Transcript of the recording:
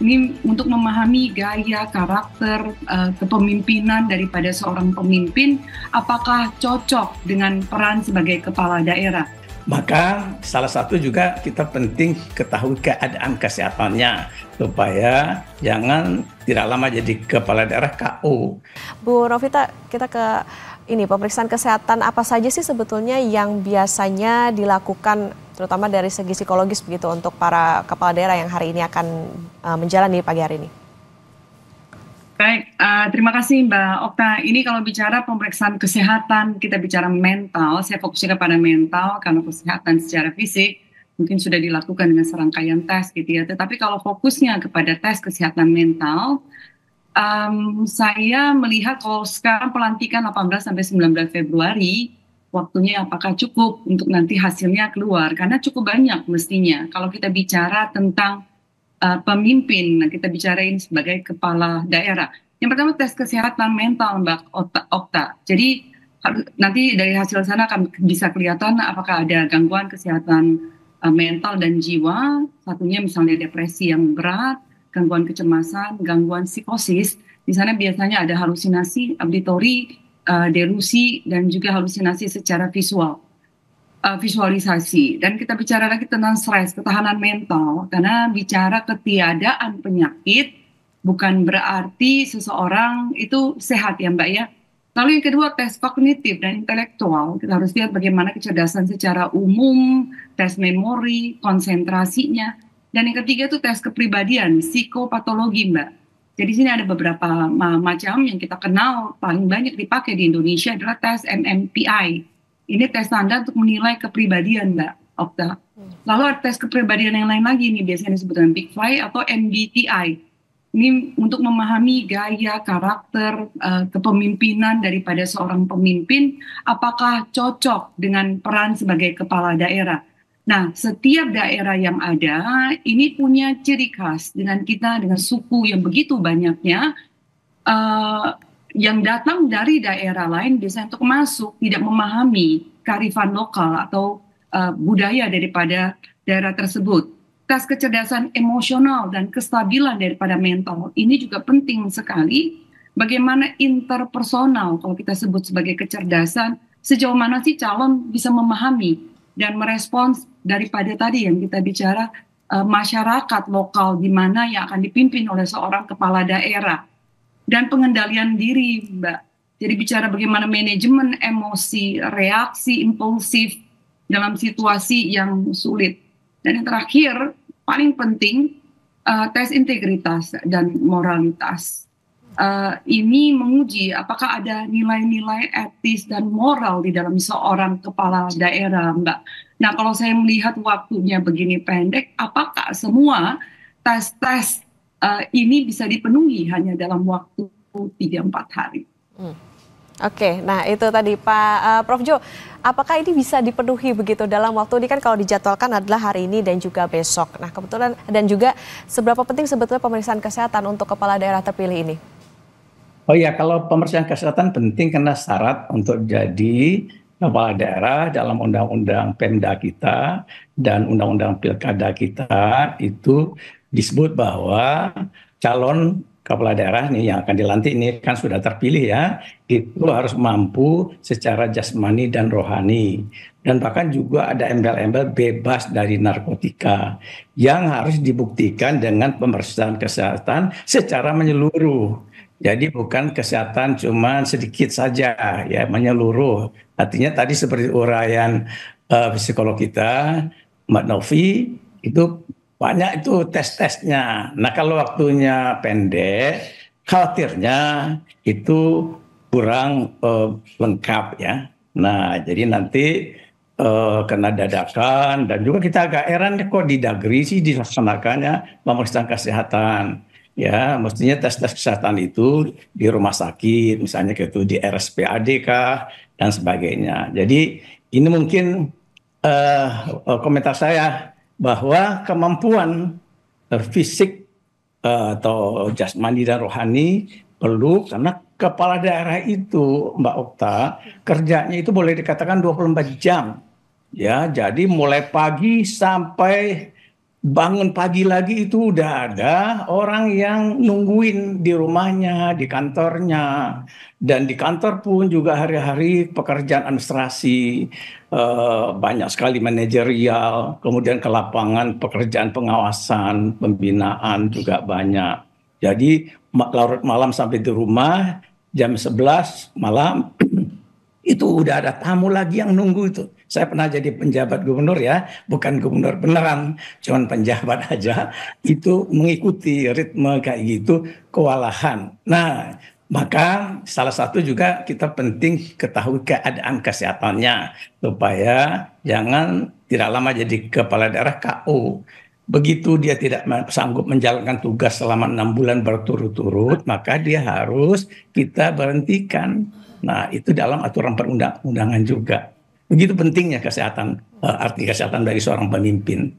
Ini untuk memahami gaya, karakter, kepemimpinan daripada seorang pemimpin, apakah cocok dengan peran sebagai kepala daerah? Maka salah satu juga kita penting ketahui keadaan kesehatannya supaya jangan tidak lama jadi kepala daerah KO. Bu Novita, kita ke pemeriksaan kesehatan apa saja sih sebetulnya yang biasanya dilakukan terutama dari segi psikologis begitu untuk para kepala daerah yang hari ini akan menjalani pagi hari ini? Baik, terima kasih Mbak Okta. Ini kalau bicara pemeriksaan kesehatan, kita bicara mental, saya fokusnya kepada mental karena kesehatan secara fisik mungkin sudah dilakukan dengan serangkaian tes gitu ya. Tetapi kalau fokusnya kepada tes kesehatan mental, saya melihat kalau sekarang pelantikan 18 sampai 19 Februari, waktunya apakah cukup untuk nanti hasilnya keluar? Karena cukup banyak mestinya. Kalau kita bicara tentang pemimpin, nah kita bicarain sebagai kepala daerah. Yang pertama tes kesehatan mental Mbak Okta. Jadi nanti dari hasil sana akan bisa kelihatan apakah ada gangguan kesehatan mental dan jiwa. Satunya misalnya depresi yang berat, gangguan kecemasan, gangguan psikosis. Di sana biasanya ada halusinasi, auditori, delusi, dan juga halusinasi secara visual. Visualisasi. Dan kita bicara lagi tentang stres, ketahanan mental, karena bicara ketiadaan penyakit bukan berarti seseorang itu sehat ya Mbak ya. Lalu yang kedua tes kognitif dan intelektual, kita harus lihat bagaimana kecerdasan secara umum, tes memori, konsentrasinya. Dan yang ketiga itu tes kepribadian, psikopatologi Mbak. Jadi sini ada beberapa macam yang kita kenal paling banyak dipakai di Indonesia adalah tes MMPI. Ini tes tanda untuk menilai kepribadian Mbak Okta. Lalu ada tes kepribadian yang lain lagi, ini biasanya disebut dengan Big Five atau MBTI. Ini untuk memahami gaya, karakter, kepemimpinan daripada seorang pemimpin, apakah cocok dengan peran sebagai kepala daerah. Nah, setiap daerah yang ada, ini punya ciri khas dengan kita, dengan suku yang begitu banyaknya, yang datang dari daerah lain biasanya untuk masuk tidak memahami kearifan lokal atau budaya daripada daerah tersebut. Tes kecerdasan emosional dan kestabilan daripada mental ini juga penting sekali. Bagaimana interpersonal kalau kita sebut sebagai kecerdasan, sejauh mana sih calon bisa memahami dan merespons daripada tadi yang kita bicara masyarakat lokal di mana yang akan dipimpin oleh seorang kepala daerah. Dan pengendalian diri, Mbak. Jadi bicara bagaimana manajemen emosi, reaksi impulsif dalam situasi yang sulit. Dan yang terakhir, paling penting, tes integritas dan moralitas. Ini menguji apakah ada nilai-nilai etis dan moral di dalam seorang kepala daerah, Mbak. Nah, kalau saya melihat waktunya begini pendek, apakah semua tes-tes ini bisa dipenuhi hanya dalam waktu 3-4 hari. Oke, nah itu tadi Pak Prof Jo, apakah ini bisa dipenuhi begitu dalam waktu ini kan kalau dijadwalkan adalah hari ini dan juga besok. Nah kebetulan dan juga seberapa penting sebetulnya pemeriksaan kesehatan untuk kepala daerah terpilih ini? Oh ya, kalau pemeriksaan kesehatan penting karena syarat untuk jadi kepala daerah dalam undang-undang Pemda kita dan undang-undang Pilkada kita itu disebut bahwa calon kepala daerah nih yang akan dilantik ini kan sudah terpilih ya, itu harus mampu secara jasmani dan rohani. Dan bahkan juga ada embel-embel bebas dari narkotika yang harus dibuktikan dengan pemeriksaan kesehatan secara menyeluruh. Jadi bukan kesehatan cuma sedikit saja ya, menyeluruh. Artinya tadi seperti uraian psikolog kita Mbak Novi itu banyak itu tes-tesnya. Nah kalau waktunya pendek, khawatirnya itu kurang lengkap ya. Nah jadi nanti kena dadakan dan juga kita agak heran kok di Dagri sih dilaksanakannya pemeriksaan kesehatan. Ya, mestinya tes-tes kesehatan itu di rumah sakit, misalnya gitu di RSPAD kah dan sebagainya. Jadi ini mungkin komentar saya bahwa kemampuan fisik atau jasmani dan rohani perlu karena kepala daerah itu Mbak Okta kerjanya itu boleh dikatakan 24 jam. Ya, jadi mulai pagi sampai bangun pagi lagi itu udah ada orang yang nungguin di rumahnya, di kantornya, dan di kantor pun juga hari-hari pekerjaan administrasi, banyak sekali manajerial, kemudian ke lapangan pekerjaan pengawasan, pembinaan juga banyak. Jadi larut malam sampai di rumah jam 11 malam itu udah ada tamu lagi yang nunggu itu. Saya pernah jadi penjabat gubernur ya, bukan gubernur beneran, cuman penjabat aja. Itu mengikuti ritme kayak gitu, kewalahan. Nah, maka salah satu juga kita penting ketahui keadaan kesehatannya supaya jangan tidak lama jadi kepala daerah KO. Begitu dia tidak sanggup menjalankan tugas selama 6 bulan berturut-turut, maka dia harus kita berhentikan. Nah, itu dalam aturan perundang-undangan juga. Begitu pentingnya kesehatan, arti kesehatan bagi seorang pemimpin.